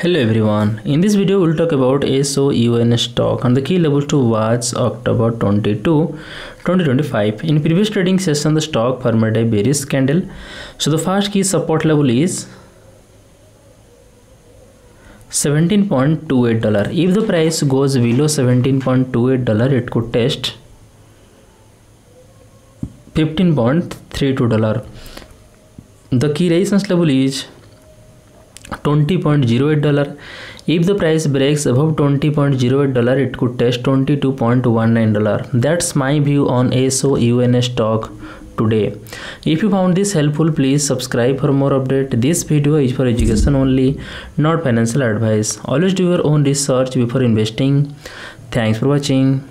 Hello everyone, in this video we'll talk about SOUN stock and the key levels to watch October 22, 2025. In previous trading session the stock formed a bearish candle. So the first key support level is $17.28. If the price goes below $17.28 it could test $15.32. The key resistance level is $20.08. If the price breaks above $20.08 it could test $22.19. That's my view on SOUN stock today. If you found this helpful, please subscribe for more update. This video is for education only, not financial advice. Always do your own research before investing. Thanks for watching.